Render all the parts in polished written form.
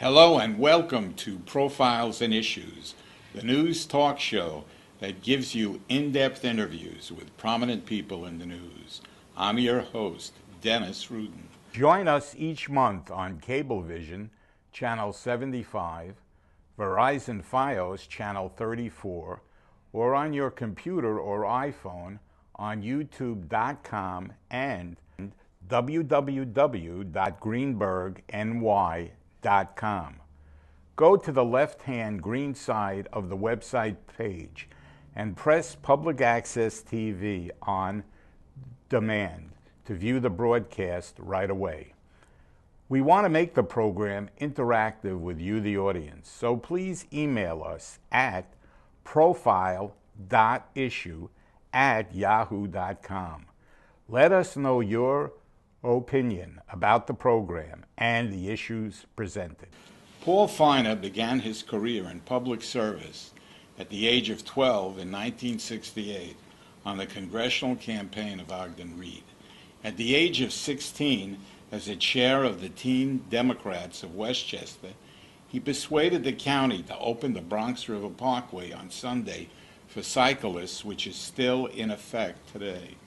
Hello and welcome to Profiles and Issues, the news talk show that gives you in-depth interviews with prominent people in the news. I'm your host, Dennis Rudin. Join us each month on Cablevision, Channel 75, Verizon Fios, Channel 34, or on your computer or iPhone on YouTube.com and www.greenbergny.com. Go to the left-hand green side of the website page and press Public Access TV on demand to view the broadcast right away. We want to make the program interactive with you, the audience, so please email us at profile.issue@yahoo.com. Let us know your opinion about the program and the issues presented. Paul Feiner began his career in public service at the age of 12 in 1968 on the congressional campaign of Ogden Reed. At the age of 16, as a chair of the Teen Democrats of Westchester, he persuaded the county to open the Bronx River Parkway on Sunday for cyclists, which is still in effect today.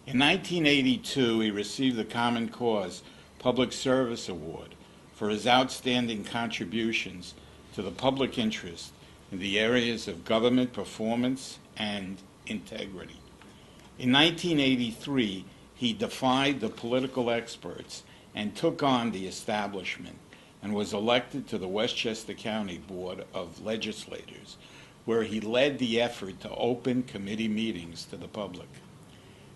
In 1982, he received the Common Cause Public Service Award for his outstanding contributions to the public interest in the areas of government performance and integrity. In 1983, he defied the political experts and took on the establishment and was elected to the Westchester County Board of Legislators, where he led the effort to open committee meetings to the public.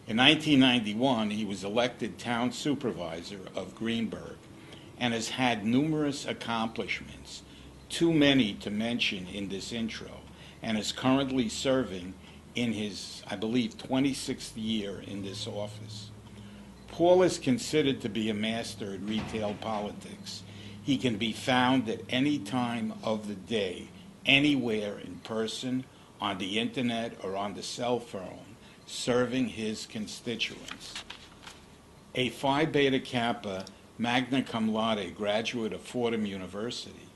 In 1991, he was elected town supervisor of Greenberg and has had numerous accomplishments, too many to mention in this intro, and is currently serving in his, I believe, 26th year in this office. Paul is considered to be a master at retail politics. He can be found at any time of the day, anywhere in person, on the internet, or on the cell phone, serving his constituents. A Phi Beta Kappa magna cum laude graduate of Fordham University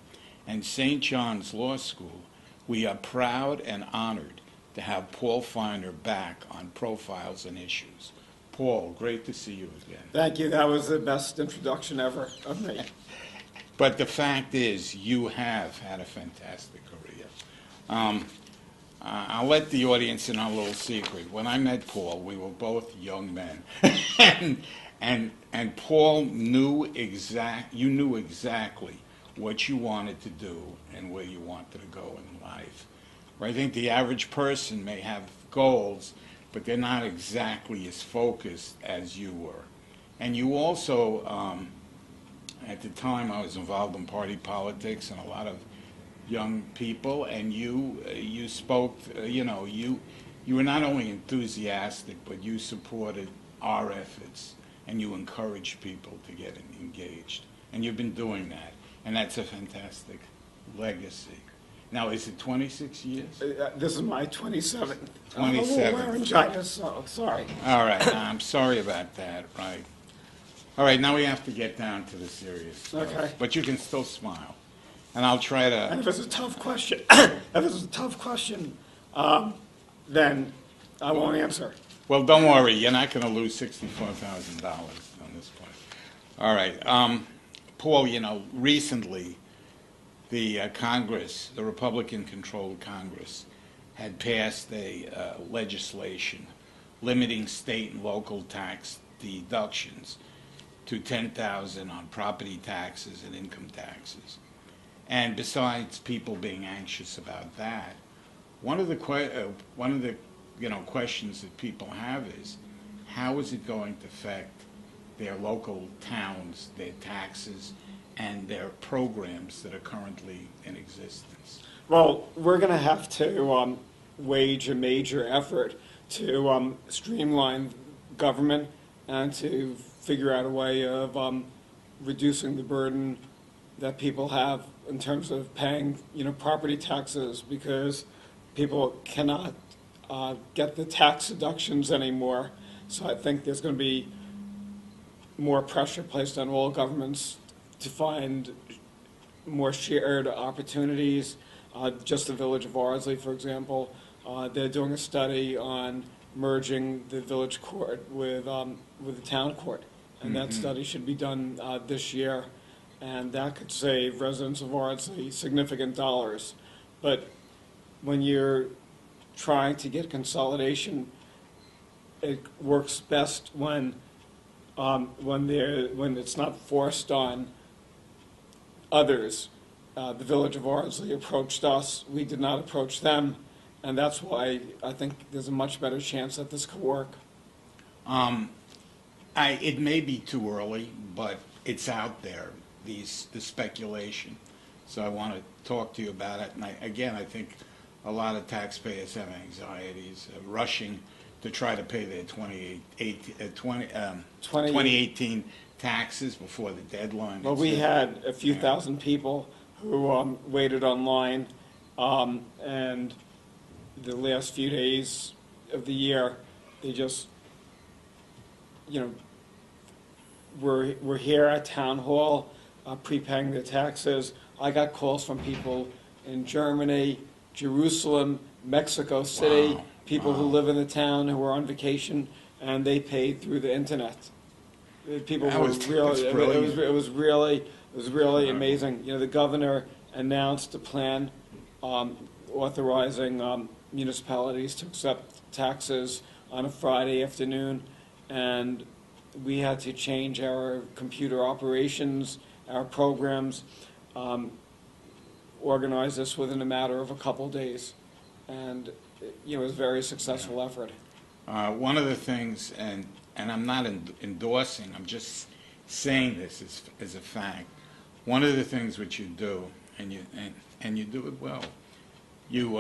and St. John's Law School, we are proud and honored to have Paul Feiner back on Profiles and Issues. Paul, great to see you again. Thank you. That was the best introduction ever of me. But the fact is, you have had a fantastic career. I'll let the audience in on a little secret. When I met Paul, we were both young men, and Paul knew you knew exactly what you wanted to do and where you wanted to go in life. I think the average person may have goals, but they're not exactly as focused as you were. And you also, at the time, I was involved in party politics and a lot of young people, and you spoke, you were not only enthusiastic, but you supported our efforts, and you encouraged people to get engaged. And you've been doing that, and that's a fantastic legacy. Now, is it 26 years? This is my 27th. 27th. I'm a little laryngitis, so sorry. All right, I'm sorry about that, right. All right, now we have to get down to the serious stuff. Okay. But you can still smile. And I'll try to... And if it's a tough question, then I won't answer. Well, don't worry. You're not going to lose $64,000 on this point. All right. Paul, recently the Congress, the Republican-controlled Congress, had passed a legislation limiting state and local tax deductions to $10,000 on property taxes and income taxes. And besides people being anxious about that, one of the questions that people have is, how is it going to affect their local towns, their taxes, and their programs that are currently in existence? Well, we're going to have to wage a major effort to streamline government and to figure out a way of reducing the burden that people have in terms of paying, property taxes, because people cannot get the tax deductions anymore. So I think there's going to be more pressure placed on all governments to find more shared opportunities. Just the village of Ardsley, for example, they're doing a study on merging the village court with the town court, and that study should be done this year, and that could save residents of Ardsley significant dollars. But when you're trying to get consolidation, it works best when it's not forced on others. The village of Ardsley approached us. We did not approach them, and that's why I think there's a much better chance that this could work. It may be too early, but it's out there, the speculation. So I want to talk to you about it. And I think a lot of taxpayers have anxieties, rushing to try to pay their 2018 taxes before the deadline. Well, we had a few thousand people who waited online, and the last few days of the year, they just, we're here at Town Hall prepaying their taxes. I got calls from people in Germany, Jerusalem, Mexico City, people who live in the town who were on vacation, and they paid through the internet. People were really, it was really amazing. The governor announced a plan authorizing municipalities to accept taxes on a Friday afternoon, and we had to change our computer operations, our programs, organize this within a matter of a couple days, and it was a very successful effort. One of the things, and I'm not endorsing, I'm just saying this as a fact. One of the things which you do, and you do it well, you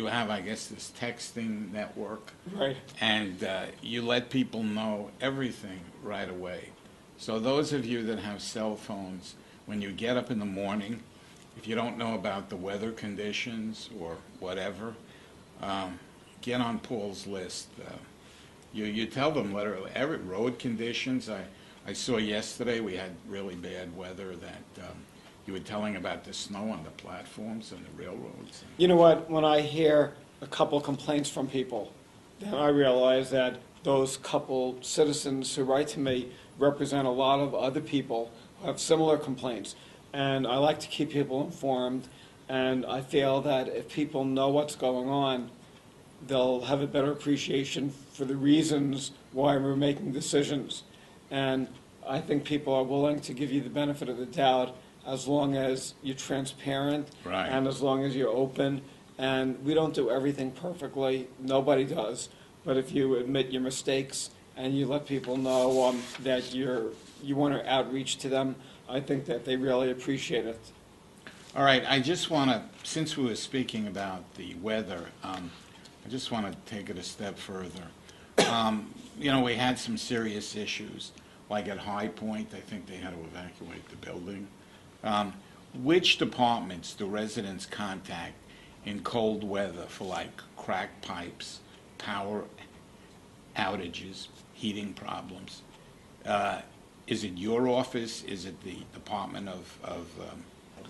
have, I guess, this texting network, right? And you let people know everything right away. So those of you that have cell phones, when you get up in the morning, if you don't know about the weather conditions or whatever, get on Paul's list. You tell them literally every road conditions. I saw yesterday we had really bad weather that you were telling about the snow on the platforms and the railroads. You know what? When I hear a couple complaints from people, then I realize that those couple citizens who write to me represent a lot of other people who have similar complaints. And I like to keep people informed, and I feel that if people know what's going on, they'll have a better appreciation for the reasons why we're making decisions. And I think people are willing to give you the benefit of the doubt as long as you're transparent, right, and as long as you're open. And we don't do everything perfectly. Nobody does. But if you admit your mistakes and you let people know that you want to outreach to them, I think that they really appreciate it. All right, I just want to, since we were speaking about the weather, I just want to take it a step further. We had some serious issues, like at High Point, I think they had to evacuate the building. Which departments do residents contact in cold weather for, like, cracked pipes, power outages, heating problems? Is it your office? Is it the Department of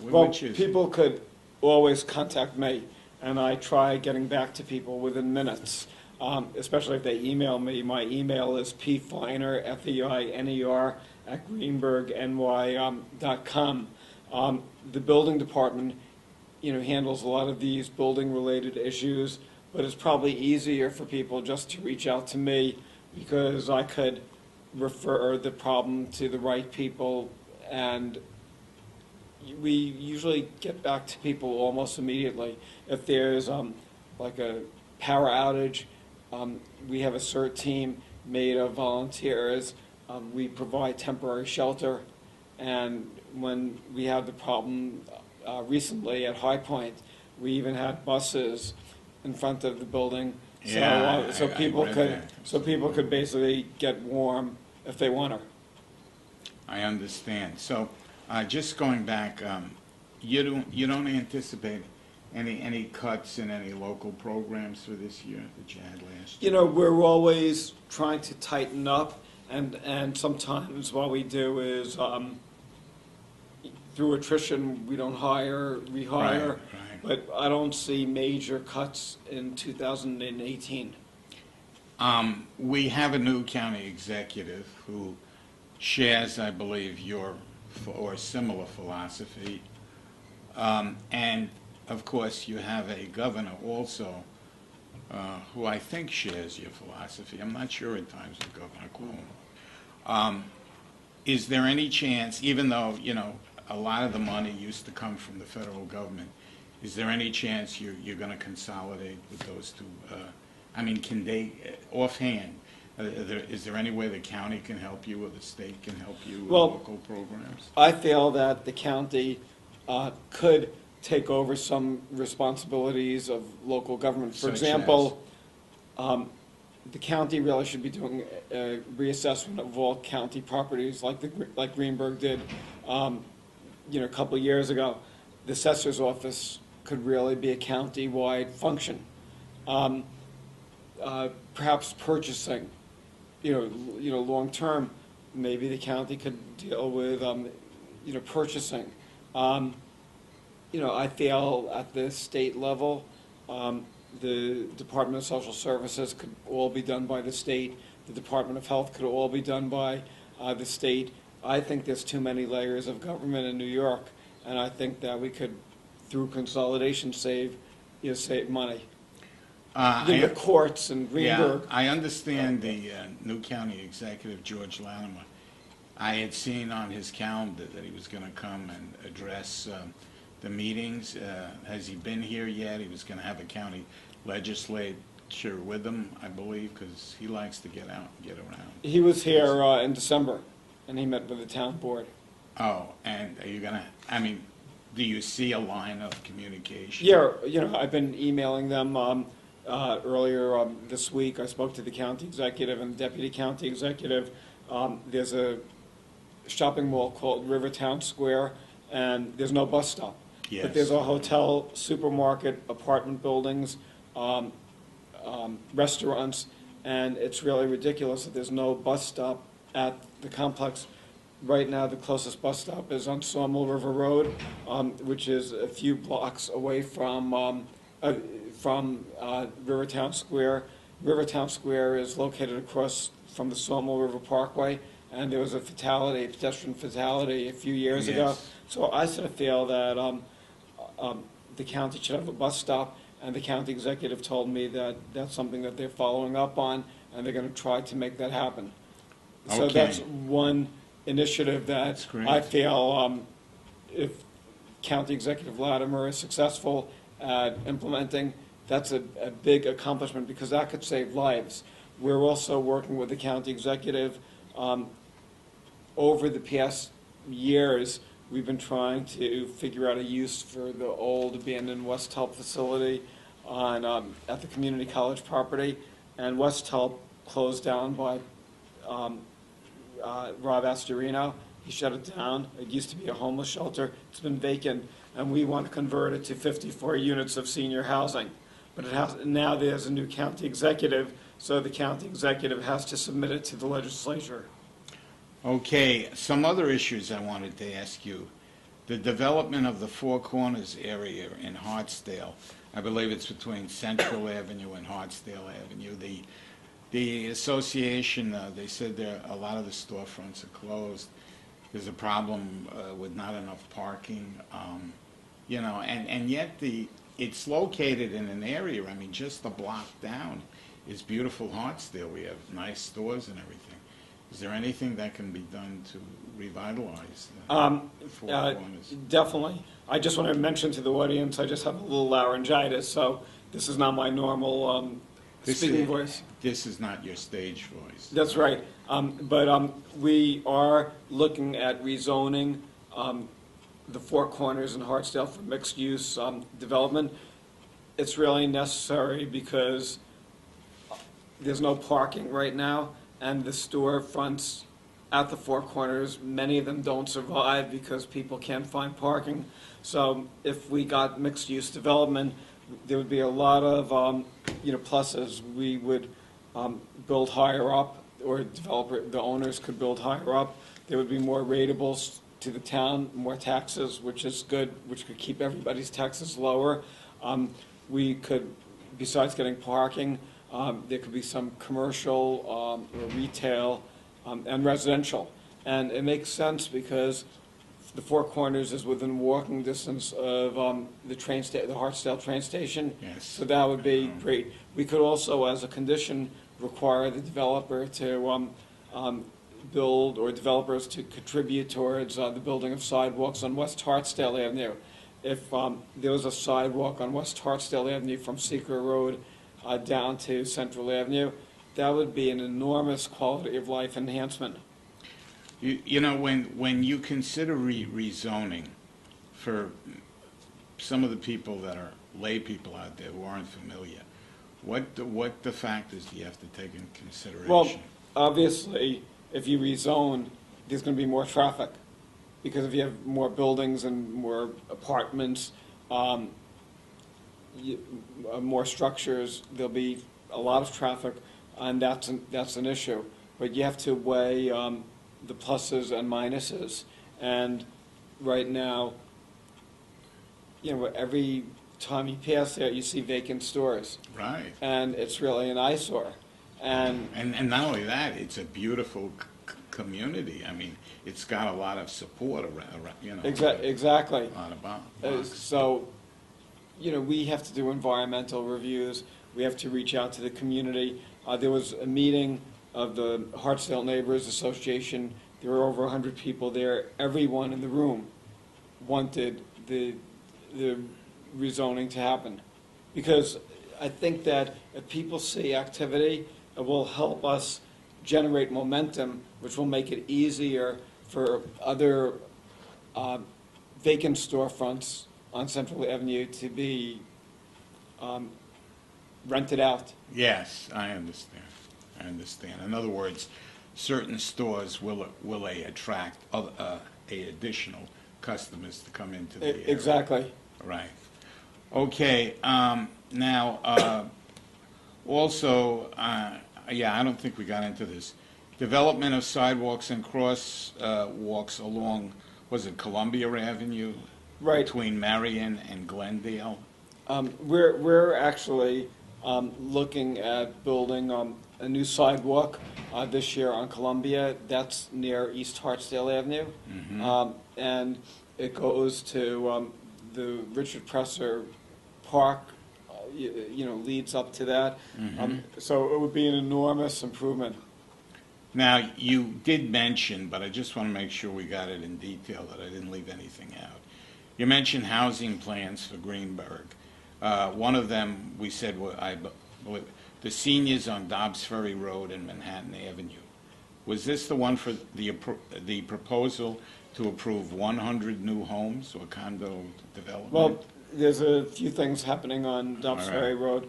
Well, which is people could always contact me, and I try getting back to people within minutes, especially if they email me. My email is pfeiner, Feiner, at greenbergny.com. The building department, handles a lot of these building-related issues, but it's probably easier for people just to reach out to me because I could refer the problem to the right people, and we usually get back to people almost immediately. If there's like a power outage, we have a CERT team made of volunteers. We provide temporary shelter, and when we had the problem recently at High Point, we even had buses in front of the building, so people could basically get warm if they want to. I understand. So, just going back, you don't anticipate any cuts in any local programs for this year that you had last year? We're always trying to tighten up, and sometimes what we do is through attrition, we don't rehire, Right. but I don't see major cuts in 2018. We have a new county executive who shares, I believe, your or similar philosophy. And of course, you have a governor also who I think shares your philosophy. I'm not sure at times with Governor Cuomo. Is there any chance, even though, a lot of the money used to come from the federal government, is there any chance you're going to consolidate with those two? I mean, can they, offhand, is there any way the county can help you or the state can help you with Well, local programs? I feel that the county could take over some responsibilities of local government. For Such example, the county really should be doing a reassessment of all county properties like Greenberg did, a couple of years ago. The assessor's office could really be a county-wide function. Perhaps purchasing, long-term, maybe the county could deal with, purchasing. I feel at the state level, the Department of Social Services could all be done by the state. The Department of Health could all be done by the state. I think there's too many layers of government in New York, and I think that we could, through consolidation, save money. The courts and Greenberg. Yeah, I understand the new county executive, George Latimer. I had seen on his calendar that he was going to come and address the meetings. Has he been here yet? He was going to have a county legislature with him, I believe, because he likes to get out and get around. He was here in December, and he met with the town board. Oh, and are you going to, do you see a line of communication? Yeah, I've been emailing them. Earlier this week, I spoke to the county executive and the deputy county executive. There's a shopping mall called Rivertown Square, and there's no bus stop. Yes. But there's a hotel, supermarket, apartment buildings, restaurants, and it's really ridiculous that there's no bus stop at the complex. Right now, the closest bus stop is on Sawmill River Road, which is a few blocks away from Rivertown Square. Rivertown Square is located across from the Sawmill River Parkway, and there was a pedestrian fatality a few years ago. Yes. So I sort of feel that the county should have a bus stop, and the county executive told me that that's something that they're following up on, and they're going to try to make that happen. So Okay. that's one initiative that That's great. I feel if County Executive Latimer is successful at implementing, that's a big accomplishment because that could save lives. We're also working with the county executive. Over the past years, we've been trying to figure out a use for the old abandoned West Tulp facility at the community college property, and West Tulp closed down by Rob Astorino. He shut it down. It used to be a homeless shelter. It's been vacant, and we want to convert it to 54 units of senior housing. But now there's a new county executive, so the county executive has to submit it to the legislature. Okay, some other issues I wanted to ask you. The development of the Four Corners area in Hartsdale, I believe it's between Central Avenue and Hartsdale Avenue. The association, they said a lot of the storefronts are closed. There's a problem with not enough parking, and yet it's located in an area, just a block down is beautiful Hartsdale. We have nice stores and everything. Is there anything that can be done to revitalize the Four Corners? Definitely. I just want to mention to the audience, I just have a little laryngitis, so this is not my normal speaking voice. This is not your stage voice. That's right. But we are looking at rezoning the Four Corners in Hartsdale for mixed-use development. It's really necessary because there's no parking right now, and the storefronts at the Four Corners, many of them don't survive because people can't find parking. So if we got mixed-use development, there would be a lot of pluses. We would build higher up, or the owners could build higher up. There would be more rateable to the town, more taxes, which is good, which could keep everybody's taxes lower. We could, besides getting parking, there could be some commercial or retail and residential. And it makes sense because the Four Corners is within walking distance of the Hartsdale train station. Yes. So that would be great. We could also, as a condition, require the developer to build, or developers to contribute towards the building of sidewalks on West Hartsdale Avenue. If there was a sidewalk on West Hartsdale Avenue from Secret Road down to Central Avenue, that would be an enormous quality of life enhancement. You know, when you consider rezoning, for some of the people that are lay people out there who aren't familiar, what the factors do you have to take into consideration? Well, obviously, if you rezone, there's going to be more traffic, because if you have more buildings and more apartments, more structures, there'll be a lot of traffic, and that's an issue. But you have to weigh the pluses and minuses. And right now, every time you pass there, you see vacant stores. Right. And it's really an eyesore. And not only that, it's a beautiful community. I mean, it's got a lot of support around, exactly. A lot of boxes. So, we have to do environmental reviews. We have to reach out to the community. There was a meeting of the Hartsdale Neighbors Association. There were over 100 people there. Everyone in the room wanted the rezoning to happen, because I think that if people see activity, it will help us generate momentum, which will make it easier for other vacant storefronts on Central Avenue to be rented out. Yes, I understand. In other words, certain stores will attract additional customers to come into the area. Exactly. Right. Okay. Now, also, I don't think we got into this. Development of sidewalks and crosswalks along, was it Columbia Avenue? Right. Between Marion and Glendale? We're actually looking at building a new sidewalk this year on Columbia. That's near East Hartsdale Avenue. Mm-hmm. And it goes to the Richard Presser Park, leads up to that. Mm-hmm. So it would be an enormous improvement. Now, you did mention, but I just want to make sure we got it in detail, that I didn't leave anything out. You mentioned housing plans for Greenberg. One of them, we said, the seniors on Dobbs Ferry Road and Manhattan Avenue. Was this the one for the proposal to approve 100 new homes or condo development? Well, there's a few things happening on Dobbs Ferry Road.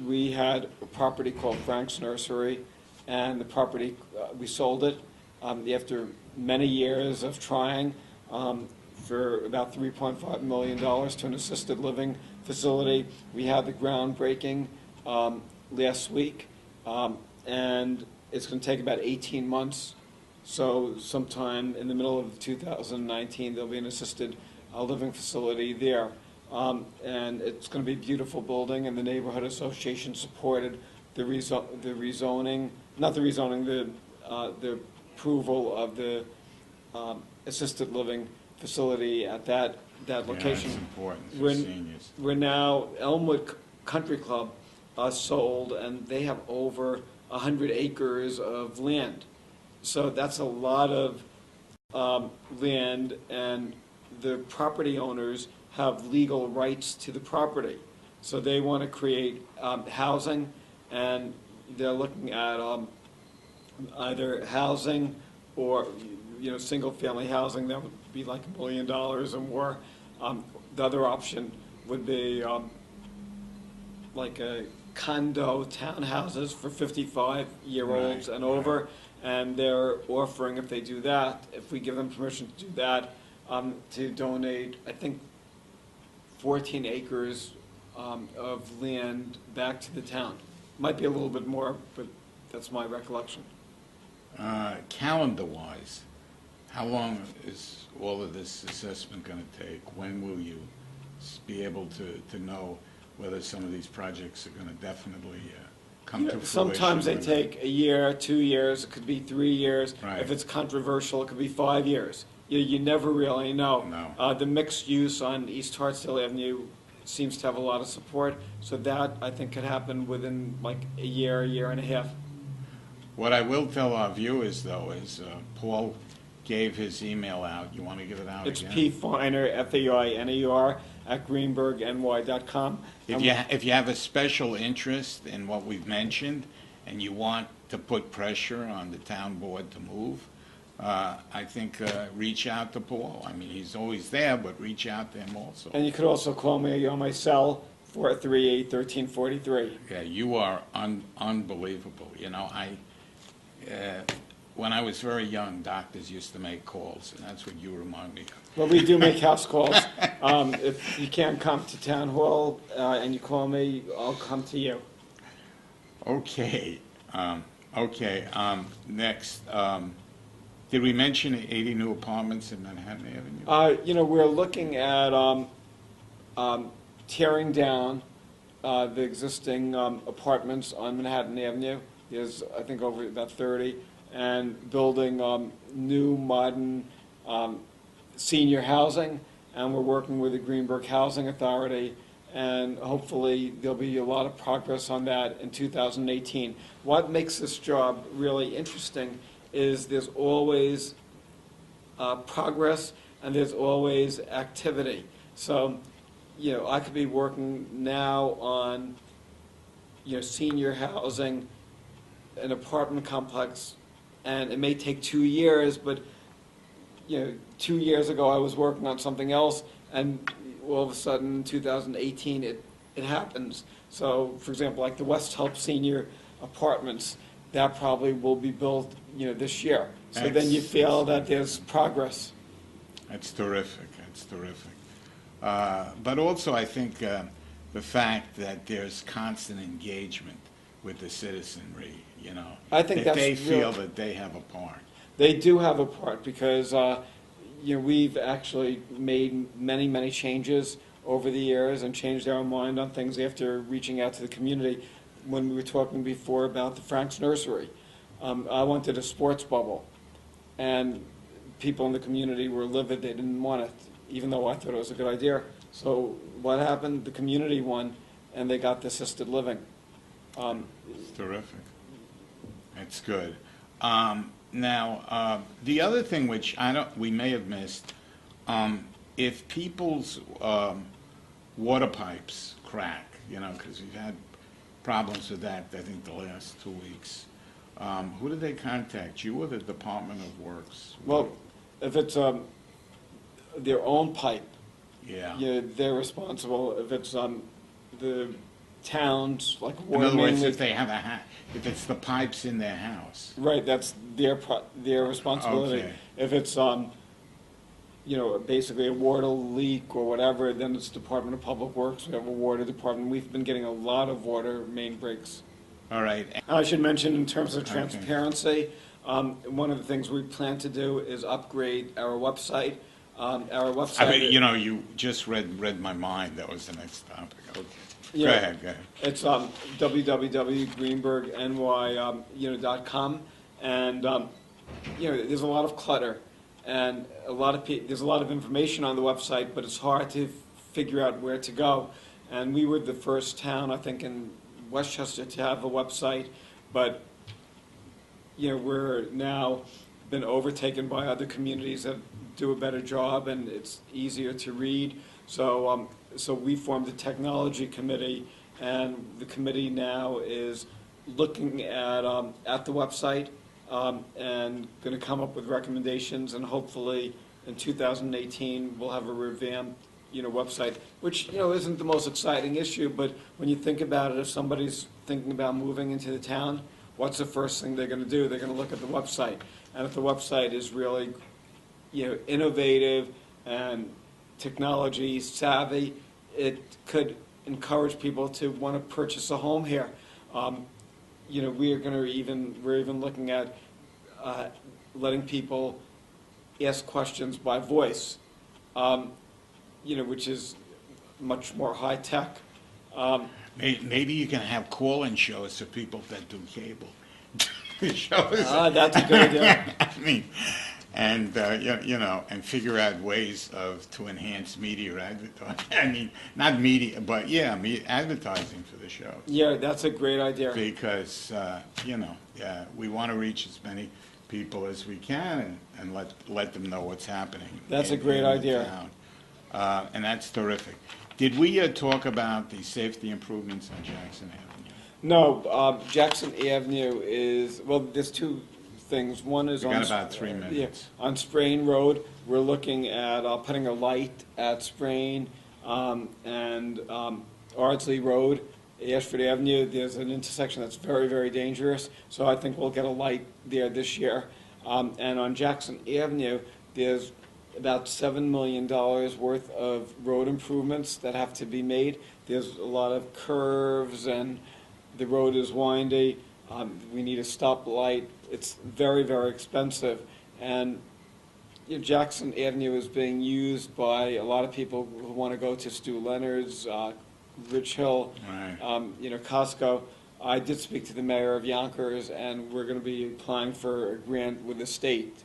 We had a property called Frank's Nursery, and the property, we sold it after many years of trying for about $3.5 million to an assisted living facility. We had the groundbreaking last week, and it's going to take about 18 months. So sometime in the middle of 2019, there'll be an assisted living facility there. And it's going to be a beautiful building, and the neighborhood association supported the rezoning, not the rezoning, the approval of the assisted living facility at that location. Yeah, it's important for seniors. We're now, Elmwood Country Club sold, and they have over 100 acres of land. So that's a lot of land, and the property owners have legal rights to the property. So they want to create housing, and they're looking at either housing or single-family housing. That would be like $1 million or more. The other option would be like a condo townhouses for 55-year-olds and over. And they're offering, if they do that, if we give them permission to do that, to donate, I think, 14 acres of land back to the town. Might be a little bit more, but that's my recollection. Calendar-wise, How long is all of this assessment going to take? When will you be able to know whether some of these projects are going to definitely come to fruition? Sometimes they take a year, 2 years, it could be 3 years. Right. If it's controversial, it could be 5 years. You never really know. No. The mixed use on East Hartsdale Avenue seems to have a lot of support, so that, I think, could happen within like a year and a half. What I will tell our viewers, though, is Paul gave his email out. You want to give it out It's again? P. Feiner, Feiner, at greenbergny.com. If you have a special interest in what we've mentioned and you want to put pressure on the town board to move, I think reach out to Paul. I mean, he's always there, but reach out to him also. And you could also call me on my cell, 438-1343. Yeah, you are unbelievable. You know, when I was very young, doctors used to make calls, and that's what you remind me of. Well, we do make house calls. If you can't come to town hall and you call me, I'll come to you. Okay. Next. Did we mention 80 new apartments in Manhattan Avenue? We're looking at tearing down the existing apartments on Manhattan Avenue. There's, I think, over about 30, and building new, modern senior housing. And we're working with the Greenberg Housing Authority, and hopefully there'll be a lot of progress on that in 2018. What makes this job really interesting is there's always progress and there's always activity. So, I could be working now on, senior housing, an apartment complex, and it may take 2 years, but 2 years ago I was working on something else, and all of a sudden in 2018 it happens. So, for example, like the West Help Senior Apartments, that probably will be built, this year. So then you feel that there's progress. That's terrific. That's terrific. But also, I think the fact that there's constant engagement with the citizenry, I think that that's they feel real. that they have a part. They do have a part because we've actually made many, many changes over the years and changed our mind on things after reaching out to the community. When we were talking before about the Frank's Nursery, I wanted a sports bubble, and people in the community were livid. They didn't want it, even though I thought it was a good idea. So what happened? The community won, and they got the assisted living. It's terrific. That's good. Now, the other thing which we may have missed, if people's water pipes crack, because we've had problems with that, I think, the last 2 weeks, who do they contact, you or the Department of Works? Well, if it's their own pipe, yeah, they're responsible. If it's the towns, like in water other words, main, if they have if it's the pipes in their house. right, that's their responsibility. Okay. If it's basically a water leak or whatever, then it's Department of Public Works. We have a water department. We've been getting a lot of water main breaks. All right. I should mention, in terms of transparency, one of the things we plan to do is upgrade our website. Our website. I mean, you just read my mind. That was the next topic. Okay. Yeah. Go ahead. It's www.greenbergny.com, and there's a lot of clutter, and there's a lot of information on the website, but it's hard to figure out where to go. And we were the first town, I think, in Westchester to have a website, but we're now been overtaken by other communities that do a better job, and it's easier to read. So we formed a technology committee, and the committee now is looking at the website and going to come up with recommendations, and hopefully in 2018 we'll have a revamped website, which isn't the most exciting issue, but when you think about it, if somebody's thinking about moving into the town, what's the first thing they're going to do? They're going to look at the website, and if the website is really innovative and technology savvy, it could encourage people to want to purchase a home here. We're even looking at letting people ask questions by voice, which is much more high tech. Maybe you can have call-in shows for people that do cable shows. That's a good idea. I mean, and and figure out ways to enhance media advertising. I mean, not media, but advertising for the shows. Yeah, that's a great idea. Because we want to reach as many people as we can and let them know what's happening. That's a great idea. Town. And that's terrific. Did we talk about the safety improvements on Jackson Avenue? No, Jackson Avenue is, well, there's two things. One is We got about 3 minutes. On Sprain Road, we're looking at putting a light at Sprain and Ardsley Road, Ashford Avenue. There's an intersection that's very, very dangerous, so I think we'll get a light there this year. And on Jackson Avenue, there's about $7 million worth of road improvements that have to be made. There's a lot of curves and the road is windy. We need a stoplight. It's very, very expensive. And Jackson Avenue is being used by a lot of people who want to go to Stu Leonard's, Rich Hill, Right. Costco. I did speak to the mayor of Yonkers, and we're going to be applying for a grant with the state.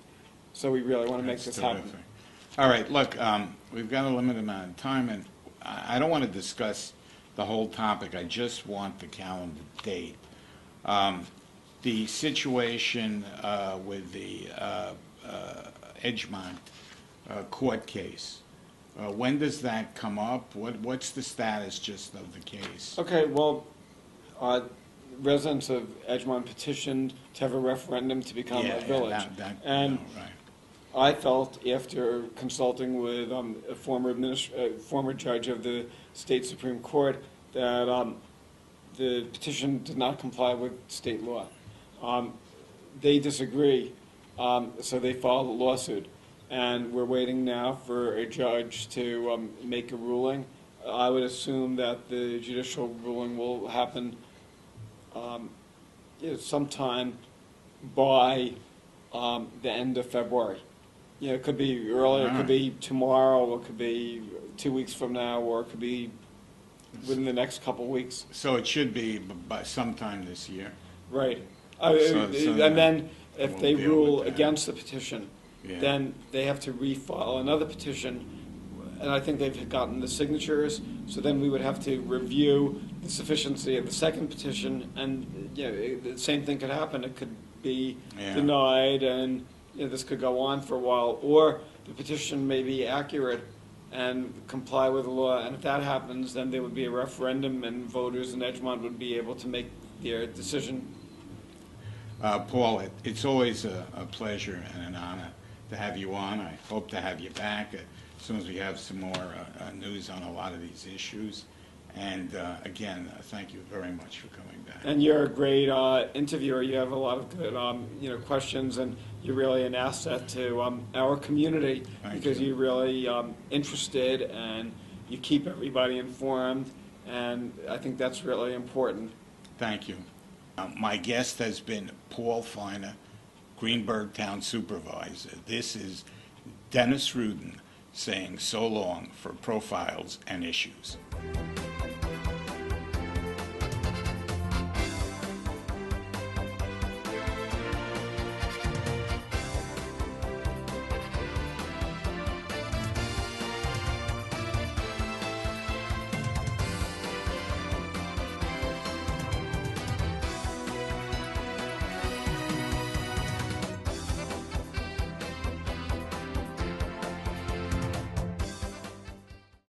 So we really want to make That's this terrific. happen. All right, look, we've got a limited amount of time, and I don't want to discuss the whole topic. I just want the calendar date. The situation with the Edgemont court case, when does that come up? What's the status just of the case? Okay, well, residents of Edgemont petitioned to have a referendum to become a village. And right. I felt, after consulting with a former judge of the state Supreme Court, that the petition did not comply with state law. They disagree, so they filed a lawsuit. And we're waiting now for a judge to make a ruling. I would assume that the judicial ruling will happen sometime by the end of February. It could be earlier, it could be tomorrow, it could be 2 weeks from now, or it could be within the next couple of weeks. So it should be by sometime this year. Right. And then if we'll they deal rule with that. against the petition, Yeah. then they have to refile another petition, and I think they've gotten the signatures, so then we would have to review the sufficiency of the second petition, and the same thing could happen. It could be denied, and this could go on for a while, or the petition may be accurate and comply with the law, and if that happens, then there would be a referendum, and voters in Edgemont would be able to make their decision. Paul, it's always a pleasure and an honor to have you on. I hope to have you back as soon as we have some more news on a lot of these issues. And again, thank you very much for coming back. And you're a great interviewer. You have a lot of good questions, and you're really an asset to our community because you're really interested and you keep everybody informed, and I think that's really important. Thank you. My guest has been Paul Feiner, Greenberg Town Supervisor. This is Dennis Rudin saying so long for Profiles and Issues.